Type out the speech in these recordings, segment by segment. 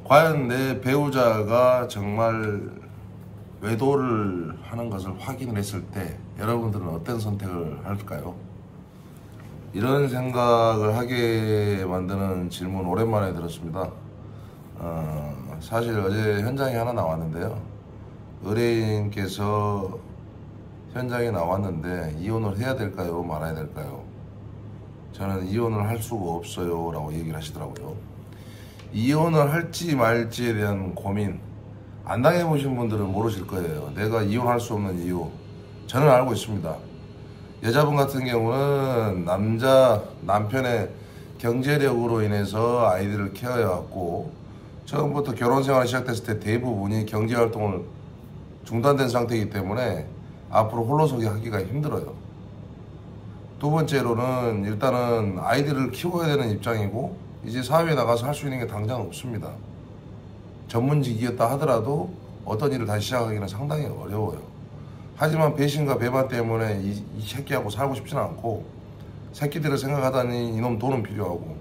과연 내 배우자가 정말 외도를 하는 것을 확인을 했을 때 여러분들은 어떤 선택을 할까요? 이런 생각을 하게 만드는 질문 오랜만에 들었습니다. 사실 어제 현장에 하나 나왔는데요. 의뢰인께서 현장에 나왔는데 이혼을 해야 될까요? 말아야 될까요? 저는 이혼을 할 수가 없어요 라고 얘기를 하시더라고요. 이혼을 할지 말지에 대한 고민, 안 당해보신 분들은 모르실 거예요. 내가 이혼할 수 없는 이유, 저는 알고 있습니다. 여자분 같은 경우는 남편의 경제력으로 인해서 아이들을 케어해왔고, 처음부터 결혼 생활이 시작됐을 때 대부분이 경제활동을 중단된 상태이기 때문에 앞으로 홀로서기 하기가 힘들어요. 두 번째로는 일단은 아이들을 키워야 되는 입장이고, 이제 사회에 나가서 할 수 있는 게 당장 없습니다. 전문직이었다 하더라도 어떤 일을 다시 시작하기는 상당히 어려워요. 하지만 배신과 배반 때문에 이 새끼하고 살고 싶지는 않고, 새끼들을 생각하다니 이놈 돈은 필요하고,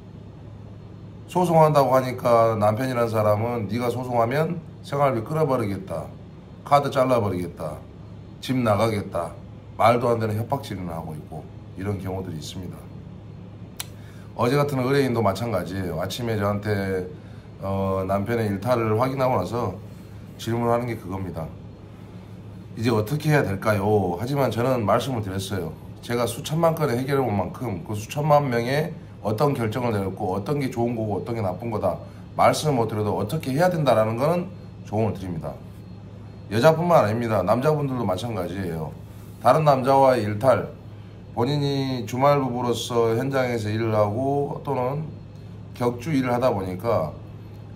소송한다고 하니까 남편이라는 사람은 네가 소송하면 생활비 끊어버리겠다, 카드 잘라버리겠다, 집 나가겠다, 말도 안 되는 협박질을 하고 있고, 이런 경우들이 있습니다. 어제 같은 의뢰인도 마찬가지예요. 아침에 저한테 남편의 일탈을 확인하고 나서 질문하는 게 그겁니다. 이제 어떻게 해야 될까요? 하지만 저는 말씀을 드렸어요. 제가 수천만 건의 해결해 본 만큼 그 수천만 명의 어떤 결정을 내렸고 어떤 게 좋은 거고 어떤 게 나쁜 거다 말씀을 못 드려도 어떻게 해야 된다라는 거는 조언을 드립니다. 여자뿐만 아닙니다. 남자분들도 마찬가지예요. 다른 남자와의 일탈, 본인이 주말부부로서 현장에서 일을 하고 또는 격주 일을 하다 보니까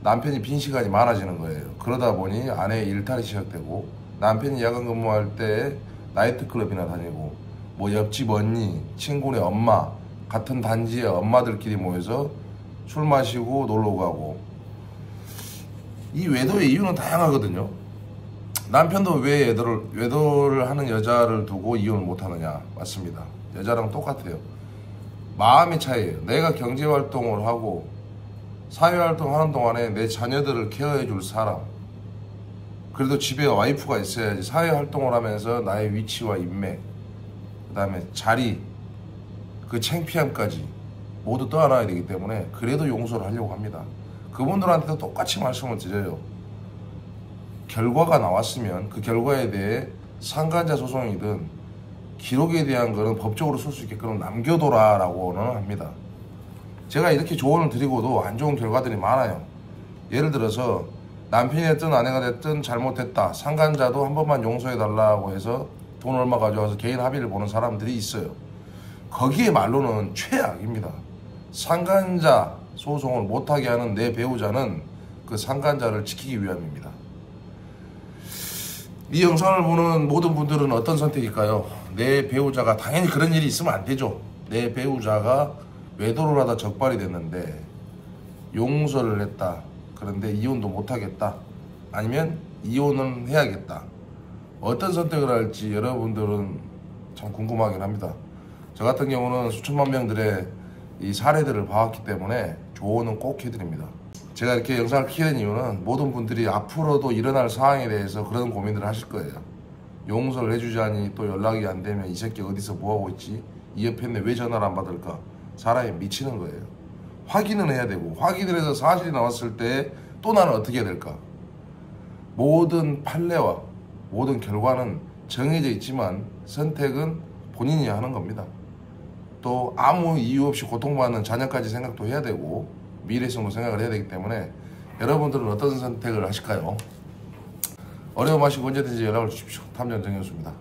남편이 빈 시간이 많아지는 거예요. 그러다 보니 아내의 일탈이 시작되고, 남편이 야간 근무할 때 나이트클럽이나 다니고, 뭐 옆집 언니, 친구네 엄마, 같은 단지의 엄마들끼리 모여서 술 마시고 놀러 가고. 이 외도의 이유는 다양하거든요. 남편도 왜 외도를 하는 여자를 두고 이혼을 못하느냐? 맞습니다. 여자랑 똑같아요. 마음의 차이예요. 내가 경제활동을 하고 사회활동 하는 동안에 내 자녀들을 케어해 줄 사람, 그래도 집에 와이프가 있어야지. 사회활동을 하면서 나의 위치와 인맥, 그 다음에 자리, 그 창피함까지 모두 떠안아야 되기 때문에 그래도 용서를 하려고 합니다. 그분들한테도 똑같이 말씀을 드려요. 결과가 나왔으면 그 결과에 대해 상간자 소송이든 기록에 대한 거는 법적으로 쓸 수 있게끔 남겨둬라 라고는 합니다. 제가 이렇게 조언을 드리고도 안 좋은 결과들이 많아요. 예를 들어서 남편이 됐든 아내가 됐든 잘못했다, 상간자도 한 번만 용서해달라고 해서 돈 얼마 가져와서 개인 합의를 보는 사람들이 있어요. 거기에 말로는 최악입니다. 상간자 소송을 못하게 하는 내 배우자는 그 상간자를 지키기 위함입니다. 이 영상을 보는 모든 분들은 어떤 선택일까요? 내 배우자가, 당연히 그런 일이 있으면 안 되죠. 내 배우자가 외도를 하다 적발이 됐는데 용서를 했다. 그런데 이혼도 못하겠다. 아니면 이혼은 해야겠다. 어떤 선택을 할지 여러분들은 참 궁금하긴 합니다. 저 같은 경우는 수천만 명들의 이 사례들을 봐왔기 때문에 조언은 꼭 해드립니다. 제가 이렇게 영상을 키게 된 이유는 모든 분들이 앞으로도 일어날 상황에 대해서 그런 고민들을 하실 거예요. 용서를 해주자니 또 연락이 안 되면 이 새끼 어디서 뭐하고 있지? 이 옆에 있는데 왜 전화를 안 받을까? 사람이 미치는 거예요. 확인은 해야 되고, 확인을 해서 사실이 나왔을 때 또 나는 어떻게 해야 될까? 모든 판례와 모든 결과는 정해져 있지만 선택은 본인이 하는 겁니다. 또 아무 이유 없이 고통받는 자녀까지 생각도 해야 되고 미래성도 생각을 해야 되기 때문에 여러분들은 어떤 선택을 하실까요? 어려움 하시고 언제든지 연락을 주십시오. 탐정 정현수입니다.